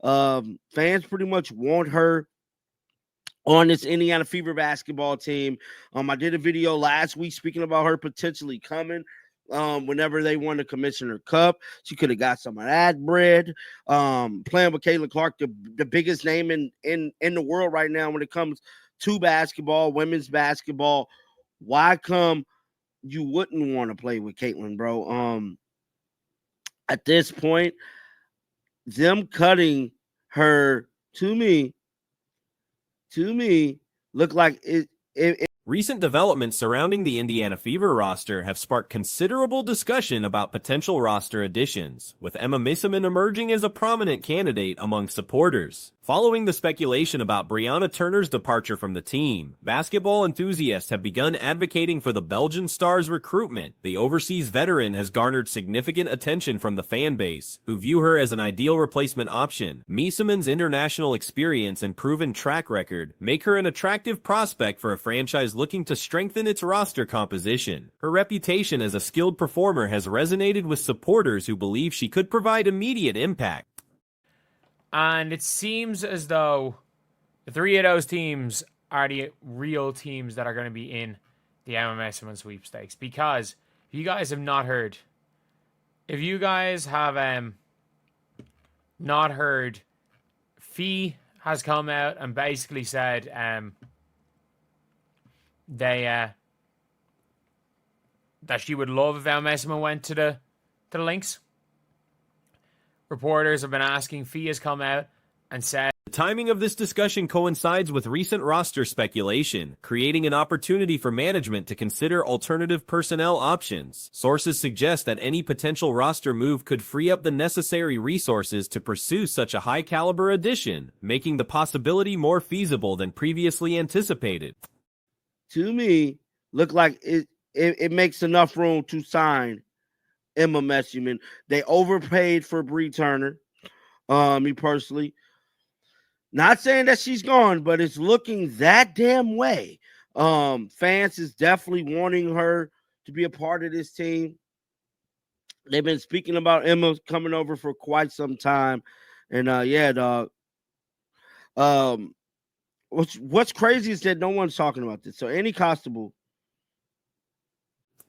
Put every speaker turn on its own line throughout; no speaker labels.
Fans pretty much want her on this Indiana Fever basketball team. I did a video last week speaking about her potentially coming. Whenever they won the Commissioner Cup, she could have got some of that bread. Playing with Caitlin Clark, the biggest name in the world right now when it comes to basketball, women's basketball. Why come you wouldn't want to play with Caitlin, bro? At this point, them cutting her to me look like it.
Recent developments surrounding the Indiana Fever roster have sparked considerable discussion about potential roster additions, with Emma MEESSEMAN emerging as a prominent candidate among supporters. Following the speculation about Brianna Turner's departure from the team, basketball enthusiasts have begun advocating for the Belgian star's recruitment. The overseas veteran has garnered significant attention from the fan base, who view her as an ideal replacement option. MEESSEMAN's international experience and proven track record make her an attractive prospect for a franchise looking to strengthen its roster composition. Her reputation as a skilled performer has resonated with supporters who believe she could provide immediate impact.
And it seems as though the three of those teams are the real teams that are going to be in the MEESSEMAN sweepstakes. Because if you guys have not heard, Fee has come out and basically said that she would love if MEESSEMAN went to the Lynx. Reporters have been asking. Fee has come out and said
the timing of this discussion coincides with recent roster speculation, creating an opportunity for management to consider alternative personnel options. Sources suggest that any potential roster move could free up the necessary resources to pursue such a high-caliber addition, making the possibility more feasible than previously anticipated.
To me, look like it makes enough room to sign Emma MEESSEMAN. They overpaid for Bree Turner. Me personally, not saying that she's gone, but it's looking that damn way. Fans is definitely wanting her to be a part of this team. They've been speaking about Emma coming over for quite some time, and yeah, dog. What's crazy is that no one's talking about this. So Annie Constable.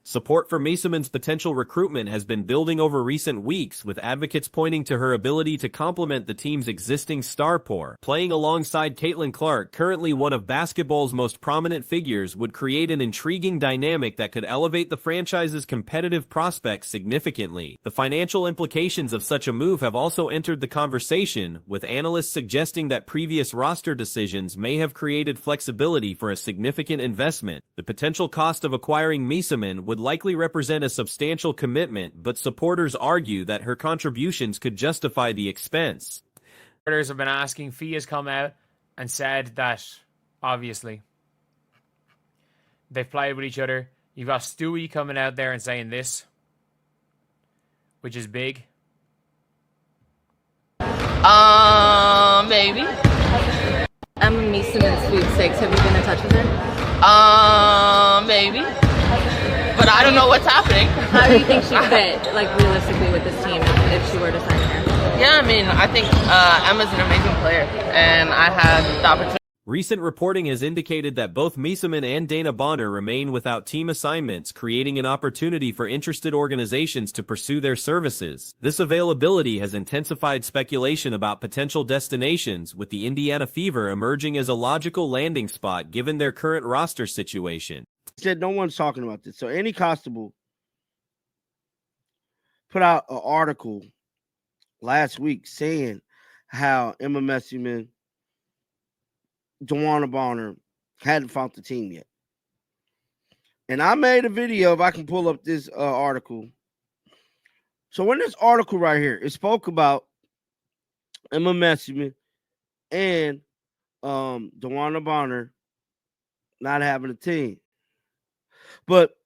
Support for MEESSEMAN's potential recruitment has been building over recent weeks, with advocates pointing to her ability to complement the team's existing star pool. Playing alongside Caitlin Clark, currently one of basketball's most prominent figures, would create an intriguing dynamic that could elevate the franchise's competitive prospects significantly. The financial implications of such a move have also entered the conversation, with analysts suggesting that previous roster decisions may have created flexibility for a significant investment. The potential cost of acquiring MEESSEMAN would likely represent a substantial commitment, but supporters argue that her contributions could justify the expense.
Supporters have been asking. Fee has come out and said that, obviously, they've played with each other. You've got Stewie coming out there and saying this, which is big.
Maybe.
MEESSEMAN sweepstakes. Have you been in touch with her?
Maybe. But I don't know what's happening.
How do you think she fit, like, realistically with this team if she were to sign here?
Yeah, I mean, I think Emma's an amazing player, and I had the opportunity.
Recent reporting has indicated that both MEESSEMAN and Dana Bonner remain without team assignments, creating an opportunity for interested organizations to pursue their services. This availability has intensified speculation about potential destinations, with the Indiana Fever emerging as a logical landing spot given their current roster situation.
Said no one's talking about this. So Annie Constable put out an article last week saying how Emma MEESSEMAN, DeWanna Bonner hadn't found the team yet. And I made a video, if I can pull up this article. So in this article right here, it spoke about Emma MEESSEMAN and DeWanna Bonner not having a team. But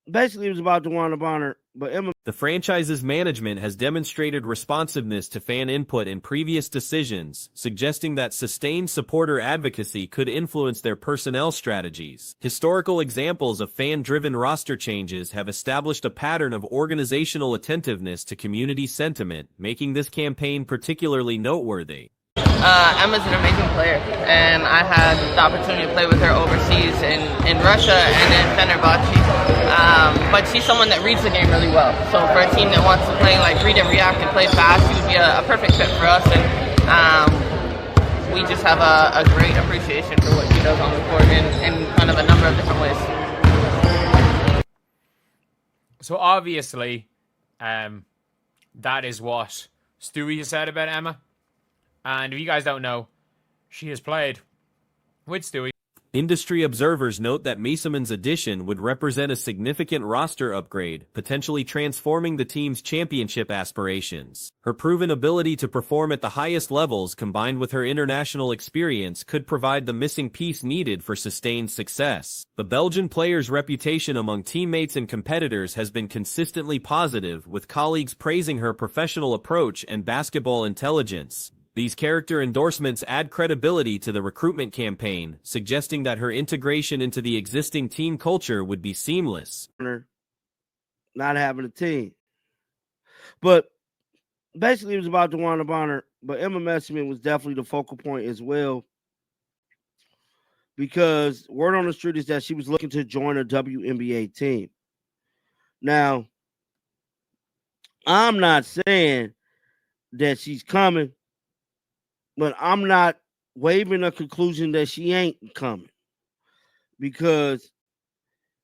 basically, it was about DeWanna Bonner But Emma,
The franchise's management has demonstrated responsiveness to fan input in previous decisions, suggesting that sustained supporter advocacy could influence their personnel strategies. Historical examples of fan-driven roster changes have established a pattern of organizational attentiveness to community sentiment, making this campaign particularly noteworthy.
Emma's an amazing player, and I had the opportunity to play with her overseas in Russia and in Fenerbahce. But she's someone that reads the game really well. So for a team that wants to play, like, read and react and play fast, she would be a perfect fit for us. And we just have a great appreciation for what she does on the court in kind of a number of different ways.
So obviously, that is what Stewie has said about Emma. And if you guys don't know, she has played with Stewie.
Industry observers note that MEESSEMAN's addition would represent a significant roster upgrade, potentially transforming the team's championship aspirations. Her proven ability to perform at the highest levels combined with her international experience could provide the missing piece needed for sustained success. The Belgian player's reputation among teammates and competitors has been consistently positive, with colleagues praising her professional approach and basketball intelligence. These character endorsements add credibility to the recruitment campaign, suggesting that her integration into the existing team culture would be seamless.
Not having a team. But basically it was about DeWanna Bonner, but Emma MEESSEMAN was definitely the focal point as well, because word on the street is that she was looking to join a WNBA team. Now, I'm not saying that she's coming, but I'm not waving a conclusion that she ain't coming. Because,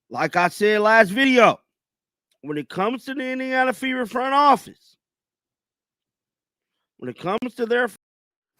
like I said last video, when it comes to the Indiana Fever front office, when it comes to their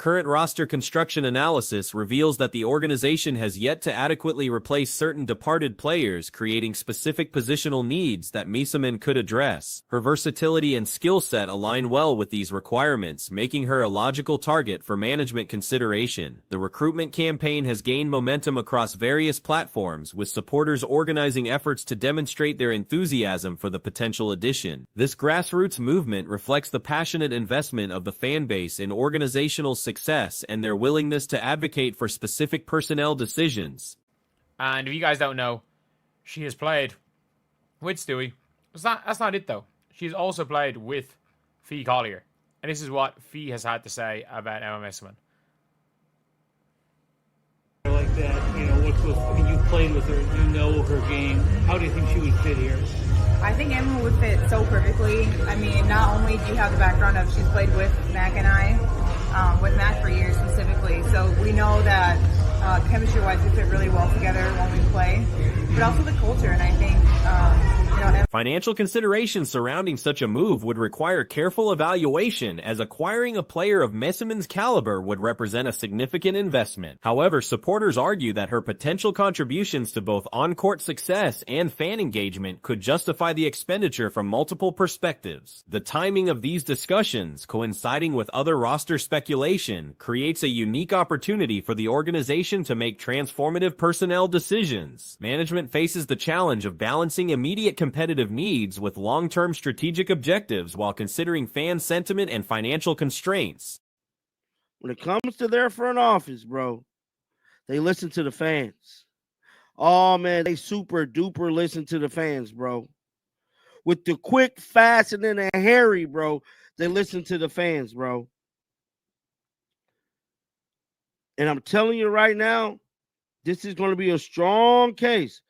Current roster construction analysis reveals that the organization has yet to adequately replace certain departed players, creating specific positional needs that MEESSEMAN could address. Her versatility and skill set align well with these requirements, making her a logical target for management consideration. The recruitment campaign has gained momentum across various platforms, with supporters organizing efforts to demonstrate their enthusiasm for the potential addition. This grassroots movement reflects the passionate investment of the fan base in organizational success and their willingness to advocate for specific personnel decisions.
And if you guys don't know, she has played with Stewie. That's not it, though. She's also played with Fee Collier. And this is what Fee has had to say about Emma MEESSEMAN.
Like that, you've played with her, you know her game. How do you think she would fit here?
I think Emma would fit so perfectly. I mean, not only do you have the background of she's played with Mac and I, with Mac for years specifically, so we know that chemistry-wise we fit really well together when we play, but also the culture, and I think,
Financial considerations surrounding such a move would require careful evaluation, as acquiring a player of MEESSEMAN's caliber would represent a significant investment. However, supporters argue that her potential contributions to both on-court success and fan engagement could justify the expenditure from multiple perspectives. The timing of these discussions, coinciding with other roster speculation, creates a unique opportunity for the organization to make transformative personnel decisions. Management faces the challenge of balancing immediate competitive needs with long-term strategic objectives while considering fan sentiment and financial constraints.
When it comes to their front office, bro, they listen to the fans. Oh, man, they super duper listen to the fans, bro. With the quick, fast, and then the hairy, bro, they listen to the fans, bro. And I'm telling you right now, this is going to be a strong case.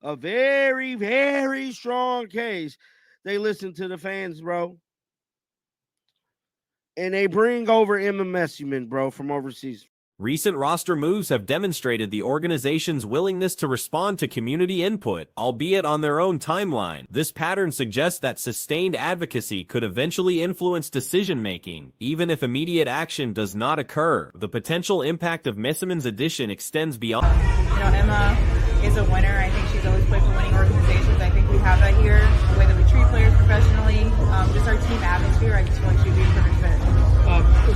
A very, very strong case. They listen to the fans, bro. And they bring over Emma MEESSEMAN, bro, from overseas.
Recent roster moves have demonstrated the organization's willingness to respond to community input, albeit on their own timeline. This pattern suggests that sustained advocacy could eventually influence decision-making, even if immediate action does not occur. The potential impact of MEESSEMAN's addition extends beyond.
Emma is a winner. I think she's always played for winning organizations. I think we have that here. The way that we treat players professionally, just our team atmosphere, I just feel like she'd be a perfect fit.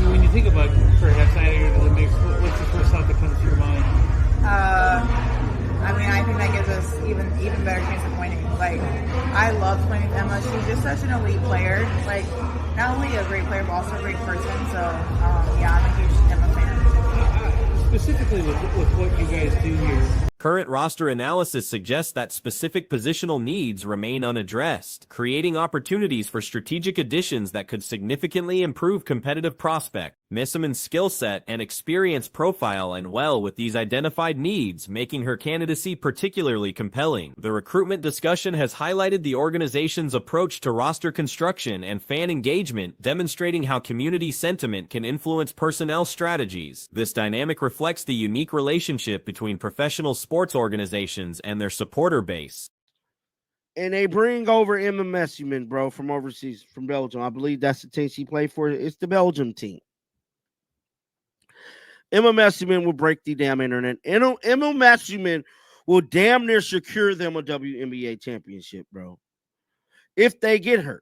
When you think about perhaps adding her to the mix, what's the first thought that comes to your mind?
I think that gives us even better chance of winning. Like, I love playing with Emma. She's just great person. So, yeah, I'm a huge Emma fan.
Specifically with what you guys do here.
Current roster analysis suggests that specific positional needs remain unaddressed, creating opportunities for strategic additions that could significantly improve competitive prospects. MEESSEMAN's skill set and experience profile align well with these identified needs, making her candidacy particularly compelling. The recruitment discussion has highlighted the organization's approach to roster construction and fan engagement, demonstrating how community sentiment can influence personnel strategies. This dynamic reflects the unique relationship between professional sports organizations and their supporter base.
And they bring over Emma MEESSEMAN, bro, from overseas, from Belgium. I believe that's the team she played for. It's the Belgium team. Emma MEESSEMAN will break the damn internet. Emma MEESSEMAN will damn near secure them a WNBA championship, bro, if they get her.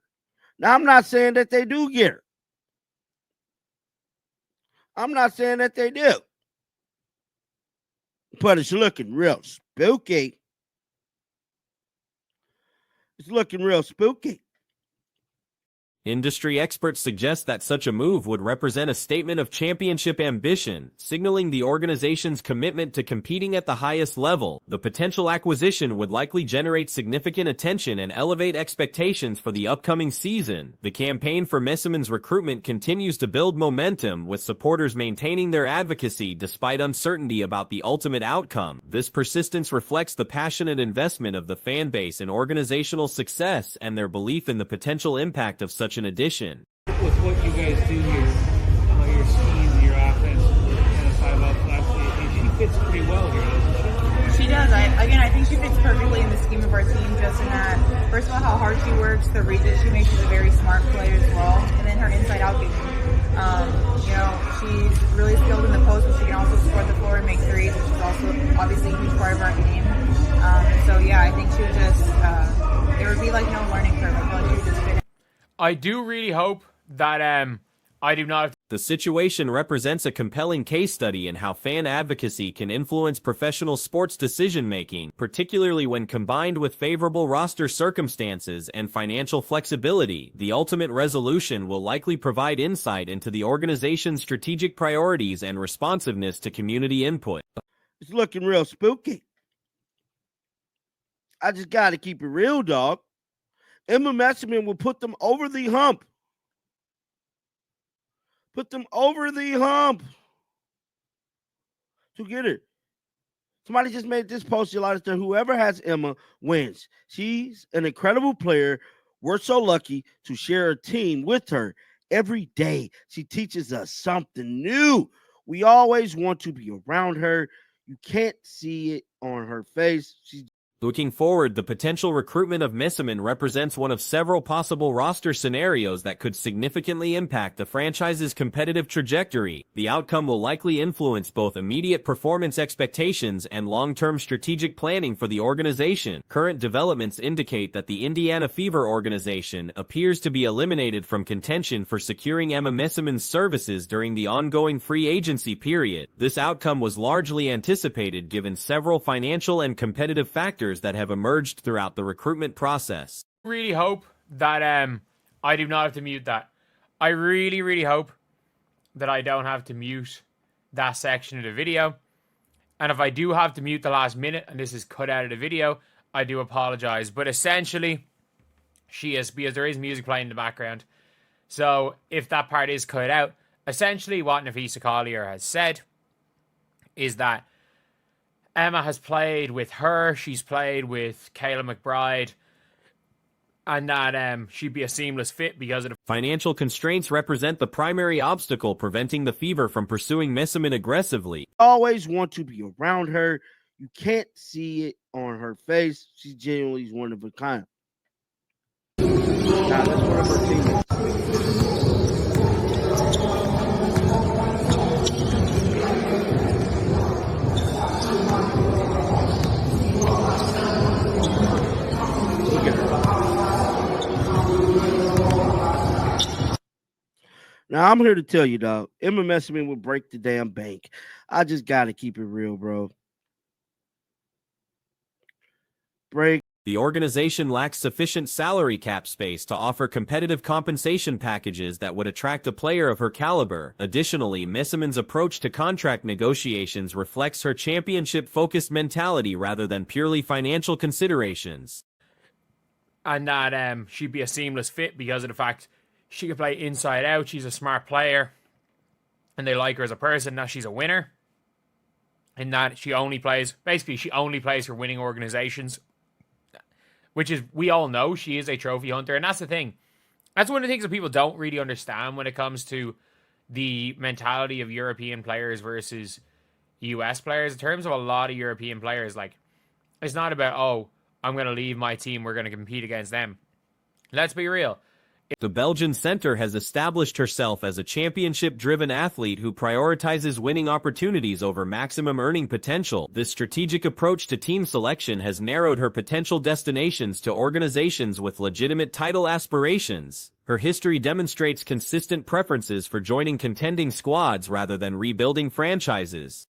Now, I'm not saying that they do get her. I'm not saying that they do. But it's looking real spooky. It's looking real spooky.
Industry experts suggest that such a move would represent a statement of championship ambition, signaling the organization's commitment to competing at the highest level. The potential acquisition would likely generate significant attention and elevate expectations for the upcoming season. The campaign for MEESSEMAN's recruitment continues to build momentum, with supporters maintaining their advocacy despite uncertainty about the ultimate outcome. This persistence reflects the passionate investment of the fan base in organizational success and their belief in the potential impact of such an addition.
With what you guys do here, your scheme, your offense, and a 5-out-flat, she fits pretty well here, doesn't she?
She does. I think she fits perfectly in the scheme of our team, just in that, first of all, how hard she works, the read that she makes. She's a very smart player as well, and then her inside-out game. She's really skilled in the post, but she can also score the floor and make threes, which is also obviously a huge part of our game. So yeah, I think she would just, there would be like no learning curve. I feel like she would just fit in.
I do really hope that I do not.
The situation represents a compelling case study in how fan advocacy can influence professional sports decision-making, particularly when combined with favorable roster circumstances and financial flexibility. The ultimate resolution will likely provide insight into the organization's strategic priorities and responsiveness to community input.
It's looking real spooky. I just got to keep it real, dog. Emma MEESSEMAN will put them over the hump. Put them over the hump to get it. Somebody just made this post. That whoever has Emma wins. She's an incredible player. We're so lucky to share a team with her every day. She teaches us something new. We always want to be around her. You can't see it on her face. She's
Looking forward, the potential recruitment of MEESSEMAN represents one of several possible roster scenarios that could significantly impact the franchise's competitive trajectory. The outcome will likely influence both immediate performance expectations and long-term strategic planning for the organization. Current developments indicate that the Indiana Fever organization appears to be eliminated from contention for securing Emma MEESSEMAN's services during the ongoing free agency period. This outcome was largely anticipated given several financial and competitive factors that have emerged throughout the recruitment process.
Really hope that I do not have to mute that. I really, really hope that I don't have to mute that section of the video. And if I do have to mute the last minute and this is cut out of the video, I do apologize. But essentially, she is, because there is music playing in the background. So if that part is cut out, essentially what Nafisa Collier has said is that Emma has played with her, she's played with Kayla McBride, and that she'd be a seamless fit because of the
financial constraints represent the primary obstacle preventing the Fever from pursuing MEESSEMAN aggressively.
Always want to be around her. You can't see it on her face. She genuinely is one of a kind. Nah, that's one of her teammates. Now, I'm here to tell you, dog, Emma MEESSEMAN will break the damn bank. I just got to keep it real, bro. Break
The organization lacks sufficient salary cap space to offer competitive compensation packages that would attract a player of her caliber. Additionally, MEESSEMAN's approach to contract negotiations reflects her championship-focused mentality rather than purely financial considerations.
And that she'd be a seamless fit because of the fact she could play inside out. She's a smart player, and they like her as a person. Now she's a winner, in that she only plays for winning organizations, which is, we all know she is a trophy hunter. And that's the thing. That's one of the things that people don't really understand when it comes to the mentality of European players versus US players. In terms of a lot of European players, like, it's not about, oh, I'm going to leave my team, we're going to compete against them. Let's be real.
The Belgian center has established herself as a championship-driven athlete who prioritizes winning opportunities over maximum earning potential. This strategic approach to team selection has narrowed her potential destinations to organizations with legitimate title aspirations. Her history demonstrates consistent preferences for joining contending squads rather than rebuilding franchises.